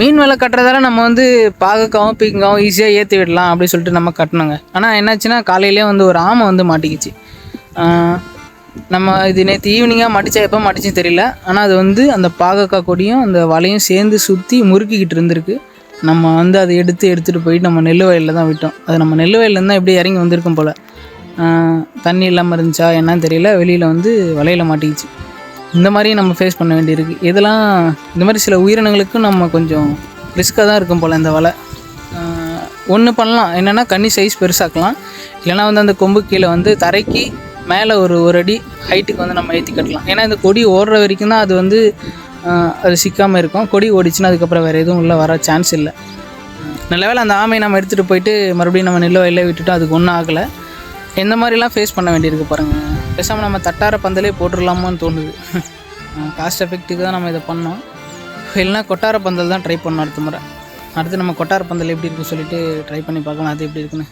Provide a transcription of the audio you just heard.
மீன் வலை கட்டுறதால நம்ம வந்து பாகக்காவும் பீங்காவும் ஈஸியாக ஏற்றி விடலாம் அப்படின்னு சொல்லிட்டு நம்ம கட்டினோங்க. ஆனால் என்னாச்சுன்னா காலையிலே வந்து ஒரு ஆமை வந்து மாட்டிக்கிச்சு. நம்ம இது நேற்று ஈவினிங்காக மாட்டிச்சா எப்போ மாட்டிச்சுன்னு தெரியல. ஆனால் அது வந்து அந்த பாகக்காய் கொடியும் அந்த வலையும் சேர்ந்து சுற்றி முறுக்கிக்கிட்டு இருந்திருக்கு. நம்ம வந்து அதை எடுத்துகிட்டு போயிட்டு நம்ம நெல் வயலில் தான் விட்டோம். அது நம்ம நெல் வயல்லேருந்து தான் எப்படி இறங்கி வந்திருக்கும் போல். தண்ணி இல்லாமல் இருந்துச்சா என்னன்னு தெரியல, வெளியில் வந்து வலையில் மாட்டிக்கிச்சு. இந்த மாதிரியும் நம்ம ஃபேஸ் பண்ண வேண்டியிருக்கு. இதெல்லாம் இந்த மாதிரி சில உயிரினங்களுக்கும் நம்ம கொஞ்சம் ரிஸ்க்காக தான் இருக்கும் போல். இந்த வலை ஒன்று பண்ணலாம் என்னென்னா, கன்னி சைஸ் பெருசாக்கலாம், இல்லைனா வந்து அந்த கொம்பு கீழே வந்து தரைக்கு மேலே ஒரு அடி ஹைட்டுக்கு வந்து நம்ம ஏற்றி கட்டலாம். ஏன்னா இந்த கொடி ஓடுற வரைக்கும் தான் அது வந்து அது சிக்காமல் இருக்கும். கொடி ஓடிச்சுன்னா அதுக்கப்புறம் வேறு எதுவும் உள்ளே வர சான்ஸ் இல்லை. நல்ல வேளை அந்த ஆமையை நம்ம எடுத்துகிட்டு போயிட்டு மறுபடியும் நம்ம நெல் வயலில் விட்டுட்டோம். அதுக்கு ஒன்றும் ஆகலை. எந்த மாதிரிலாம் ஃபேஸ் பண்ண வேண்டியிருக்கு பாருங்கள். பேசாமல் நம்ம தட்டார பந்தலே போட்டுடலாமான்னு தோணுது. காஸ்ட் எஃபெக்ட்டுக்கு தான் நம்ம இதை பண்ணோம். இல்லைனா கொட்டார பந்தல் தான் ட்ரை பண்ணோம் அடுத்த முறை. அடுத்து நம்ம கொட்டார பந்தல் எப்படி இருக்குன்னு சொல்லிட்டு ட்ரை பண்ணி பார்க்கலாம், அது எப்படி இருக்குன்னு.